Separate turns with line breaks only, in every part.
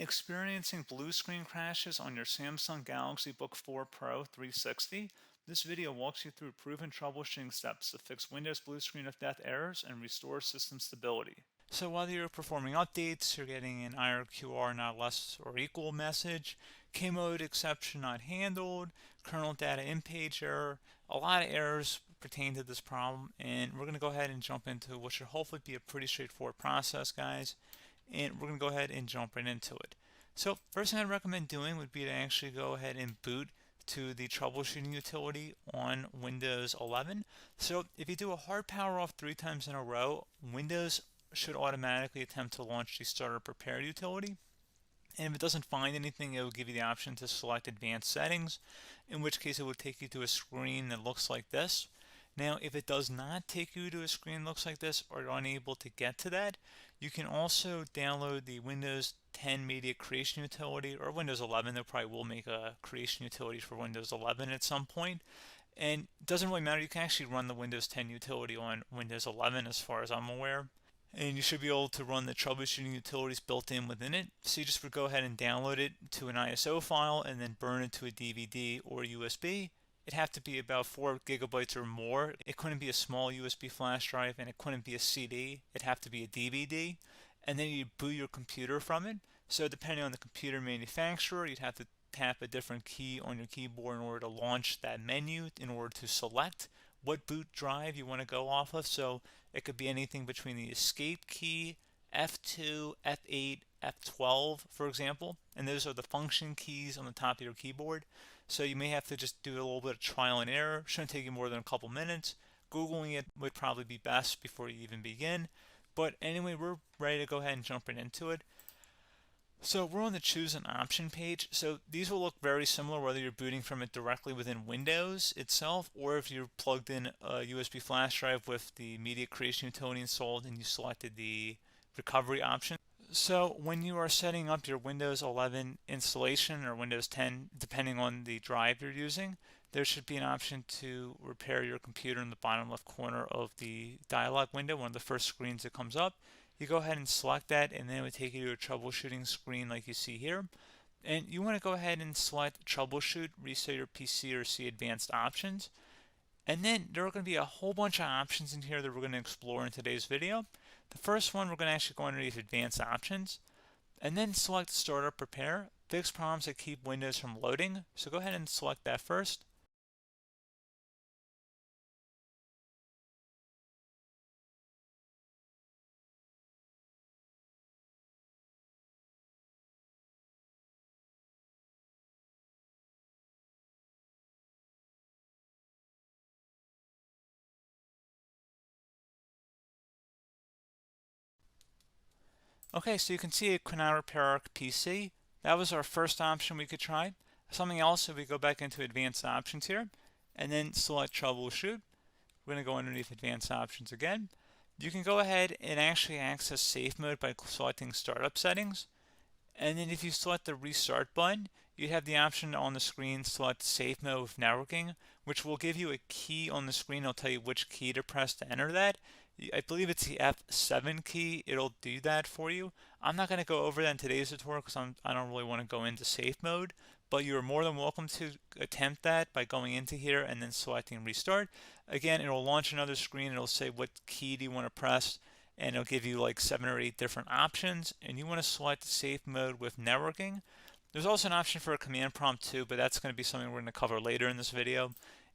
Experiencing blue screen crashes on your Samsung Galaxy Book4 Pro 360? This video walks you through proven troubleshooting steps to fix Windows blue screen of death errors and restore system stability. So whether you're performing updates, you're getting an IRQR not less or equal message, K-mode exception not handled, kernel data in page error, a lot of errors pertain to this problem, and we're going to go ahead and jump into what should hopefully be a pretty straightforward process, guys. And we're going to go ahead and jump right into it. So first thing I'd recommend doing would be to actually go ahead and boot to the troubleshooting utility on Windows 11. So if you do a hard power off 3 times in a row, Windows should automatically attempt to launch the startup prepare utility. And if it doesn't find anything, it will give you the option to select advanced settings, in which case it will take you to a screen that looks like this. Now, if it does not take you to a screen that looks like this, or you're unable to get to that, you can also download the Windows 10 Media Creation Utility, or Windows 11. They probably will make a creation utility for Windows 11 at some point. And it doesn't really matter, you can actually run the Windows 10 utility on Windows 11 as far as I'm aware. And you should be able to run the troubleshooting utilities built in within it. So you just would go ahead and download it to an ISO file and then burn it to a DVD or USB. It'd have to be about 4 gigabytes or more. It couldn't be a small USB flash drive, and it couldn't be a CD. It'd have to be a DVD. And then you'd boot your computer from it. So depending on the computer manufacturer, you'd have to tap a different key on your keyboard in order to launch that menu, in order to select what boot drive you want to go off of. So it could be anything between the escape key, F2, F8, F12, for example, and those are the function keys on the top of your keyboard. So you may have to just do a little bit of trial and error. Shouldn't take you more than a couple minutes. Googling it would probably be best before you even begin. But anyway, we're ready to go ahead and jump right into it. So we're on the choose an option page. So these will look very similar whether you're booting from it directly within Windows itself, or if you're plugged in a USB flash drive with the media creation utility installed and you selected the recovery option. So when you are setting up your Windows 11 installation or Windows 10, depending on the drive you're using, there should be an option to repair your computer in the bottom left corner of the dialog window, one of the first screens that comes up. You go ahead and select that, and then it would take you to a troubleshooting screen like you see here. And you want to go ahead and select troubleshoot, reset your PC, or see advanced options. And then there are going to be a whole bunch of options in here that we're going to explore in today's video. The first one, we're going to actually go underneath advanced options and then select startup prepare, fix problems that keep Windows from loading. So go ahead and select that first. Okay, so you can see it could not repair our PC. That was our first option we could try. Something else, if we go back into advanced options here and then select troubleshoot, we're going to go underneath advanced options again. You can go ahead and actually access safe mode by selecting startup settings. And then if you select the restart button, you have the option on the screen select safe mode with networking, which will give you a key on the screen. It'll tell you which key to press to enter that. I believe it's the F7 key. It'll do that for you. I'm not going to go over that in today's tutorial because I don't really want to go into safe mode, but you are more than welcome to attempt that by going into here and then selecting restart. Again, it'll launch another screen. It'll say what key do you want to press, and it'll give you like 7 or 8 different options, and you want to select safe mode with networking. There's also an option for a command prompt too, but that's going to be something we're going to cover later in this video,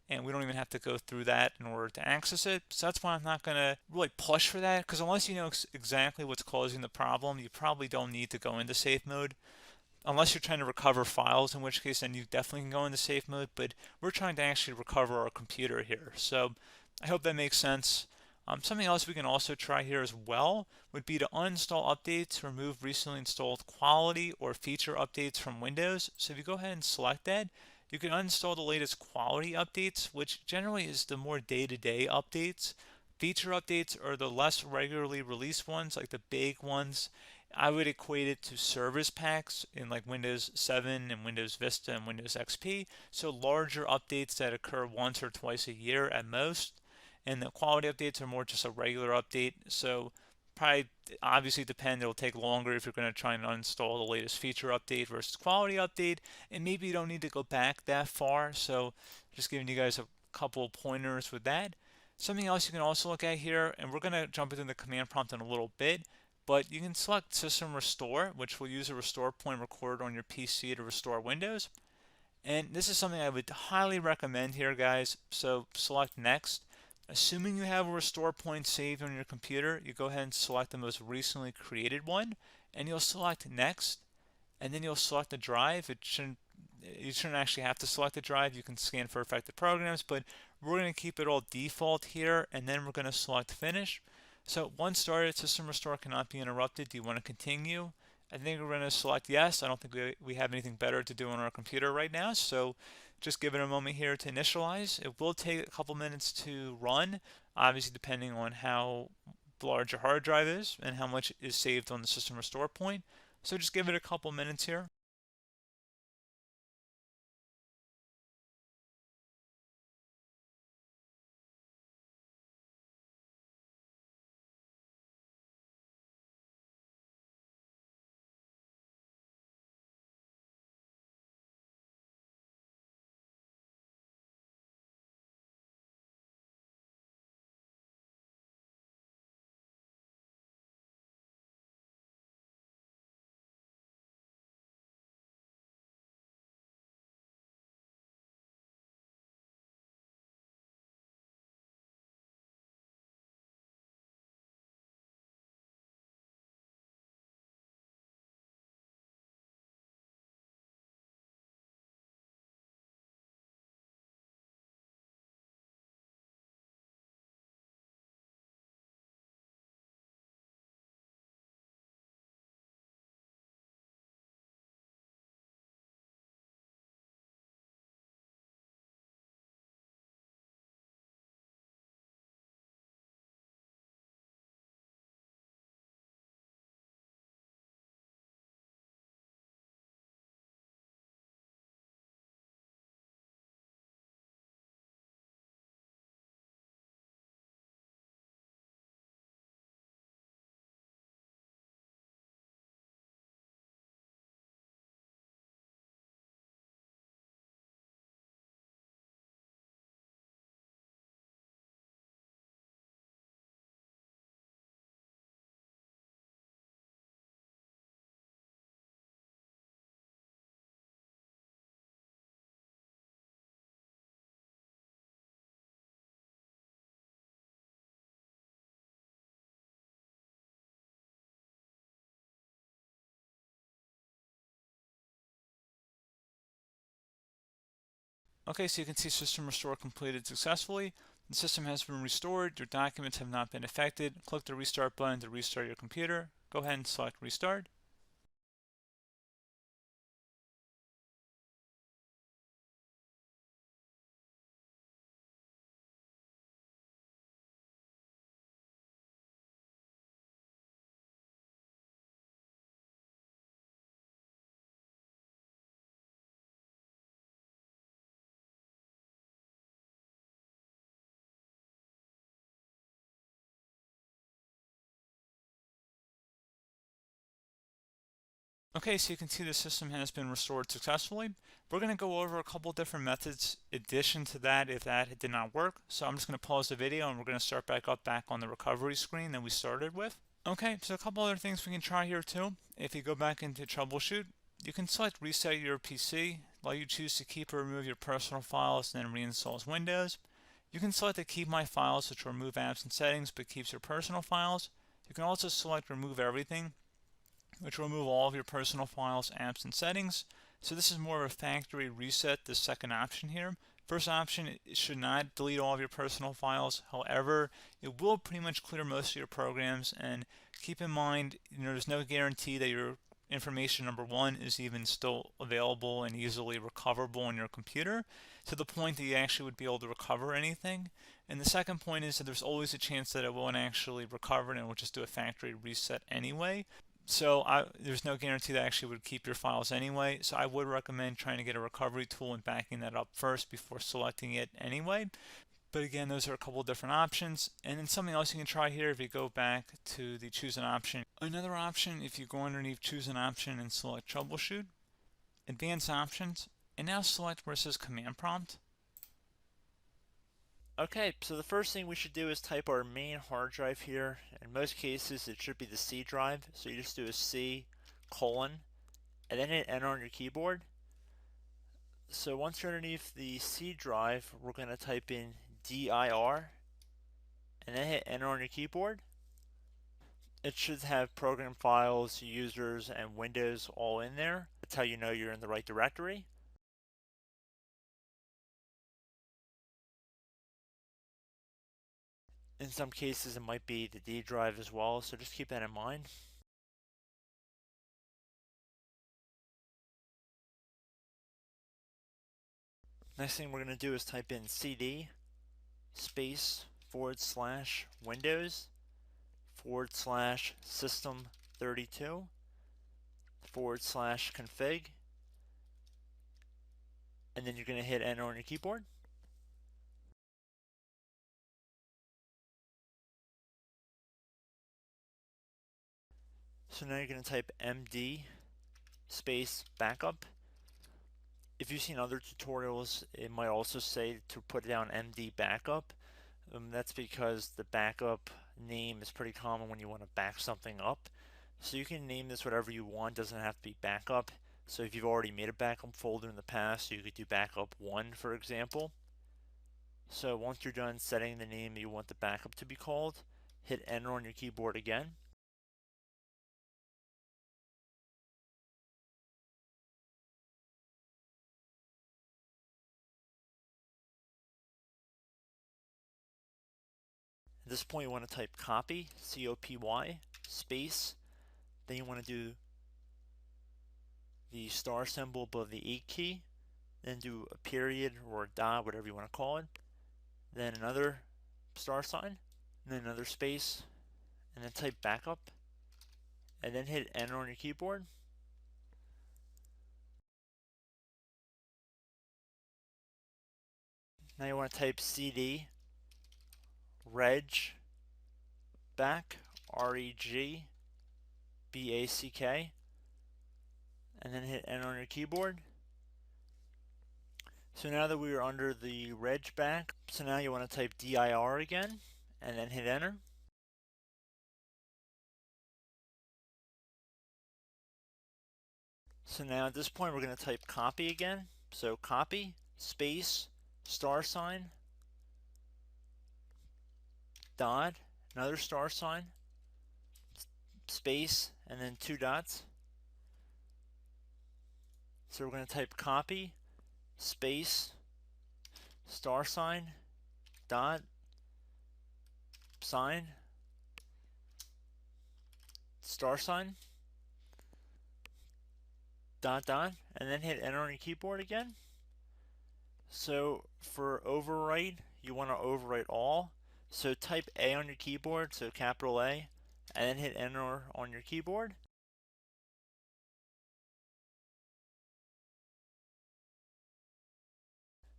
and we don't even have to go through that in order to access it. So that's why I'm not going to really push for that, because unless you know exactly what's causing the problem, you probably don't need to go into safe mode. Unless you're trying to recover files, in which case then you definitely can go into safe mode, but we're trying to actually recover our computer here. So I hope that makes sense. Something else we can also try here as well would be to uninstall updates, remove recently installed quality or feature updates from Windows. So if you go ahead and select that, you can uninstall the latest quality updates, which generally is the more day-to-day updates. Feature updates are the less regularly released ones, like the big ones. I would equate it to service packs in like Windows 7 and Windows Vista and Windows XP. So larger updates that occur once or twice a year at most. And the quality updates are more just a regular update. So probably obviously depend. It'll take longer if you're going to try and uninstall the latest feature update versus quality update, and maybe you don't need to go back that far. So just giving you guys a couple of pointers with that. Something else you can also look at here, and we're going to jump into the command prompt in a little bit, but you can select System Restore, which will use a restore point recorded on your PC to restore Windows. And this is something I would highly recommend here, guys. So select Next. Assuming you have a restore point saved on your computer, you go ahead and select the most recently created one, and you'll select Next, and then you'll select the drive. You shouldn't actually have to select the drive. You can scan for affected programs, but we're going to keep it all default here, and then we're going to select Finish. So once started, System Restore cannot be interrupted. Do you want to continue? I think we're going to select yes. I don't think we have anything better to do on our computer right now, so just give it a moment here to initialize. It will take a couple minutes to run, obviously depending on how large your hard drive is and how much is saved on the System Restore point. So just give it a couple minutes here. Okay, so you can see System Restore completed successfully. The system has been restored. Your documents have not been affected. Click the Restart button to restart your computer. Go ahead and select Restart. Okay, so you can see the system has been restored successfully. We're going to go over a couple different methods in addition to that if that did not work. So I'm just going to pause the video and we're going to start back on the recovery screen that we started with. Okay, so a couple other things we can try here too. If you go back into troubleshoot, you can select reset your PC, while you choose to keep or remove your personal files and then reinstalls Windows. You can select to keep my files, which will remove apps and settings but keeps your personal files. You can also select remove everything, which will remove all of your personal files, apps, and settings. So this is more of a factory reset, the second option here. First option, it should not delete all of your personal files. However, it will pretty much clear most of your programs. And keep in mind, there's no guarantee that your information, number one, is even still available and easily recoverable on your computer to the point that you actually would be able to recover anything. And the second point is that there's always a chance that it won't actually recover and it will just do a factory reset anyway. So there's no guarantee that actually would keep your files anyway. So I would recommend trying to get a recovery tool and backing that up first before selecting it anyway. But again, those are a couple different options. And then something else you can try here, if you go back to the choose an option. Another option, if you go underneath choose an option and select troubleshoot, advanced options, and now select where it says command prompt.
Okay, so the first thing we should do is type our main hard drive here. In most cases, it should be the C drive. So you just do a C colon and then hit enter on your keyboard. So once you're underneath the C drive, we're going to type in dir and then hit enter on your keyboard. It should have program files, users, and Windows all in there. That's how you know you're in the right directory. In some cases, it might be the D drive as well, so just keep that in mind. Next thing we're going to do is type in cd space / Windows / system 32 / config, and then you're going to hit enter on your keyboard. So now you're going to type md space backup. If you've seen other tutorials, it might also say to put down md backup. That's because the backup name is pretty common when you want to back something up. So you can name this whatever you want, doesn't have to be backup. So if you've already made a backup folder in the past, you could do backup 1, for example. So once you're done setting the name you want the backup to be called, hit enter on your keyboard again. At this point you want to type copy, C-O-P-Y, space, then you want to do the star symbol above the 8 key, then do a period or a dot, whatever you want to call it, then another star sign, and then another space, and then type backup, and then hit enter on your keyboard. Now you want to type cd reg back, R-E-G-B-A-C-K, and then hit enter on your keyboard. So now that we are under the reg back, so now you want to type dir again, and then hit enter. So now at this point we're going to type copy again. So copy, space, star sign, dot, another star sign, space, and then 2 dots. So we're going to type copy, space, star sign, dot, sign, star sign, dot, dot, and then hit enter on your keyboard again. So for overwrite, you want to overwrite all. So type A on your keyboard, so capital A, and then hit enter on your keyboard.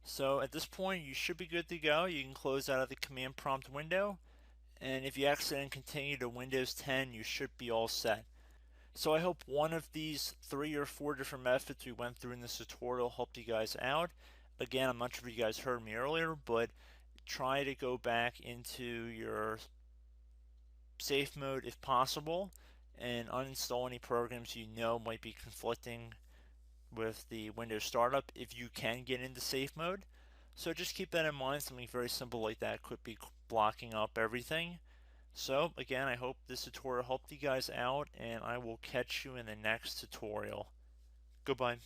So at this point, you should be good to go. You can close out of the command prompt window, and if you accidentally continue to Windows 10, you should be all set. So I hope one of these 3 or 4 different methods we went through in this tutorial helped you guys out. Again, I'm not sure if you guys heard me earlier, but try to go back into your safe mode if possible and uninstall any programs you know might be conflicting with the Windows startup if you can get into safe mode. So just keep that in mind. Something very simple like that could be blocking up everything. So again, I hope this tutorial helped you guys out, and I will catch you in the next tutorial. Goodbye.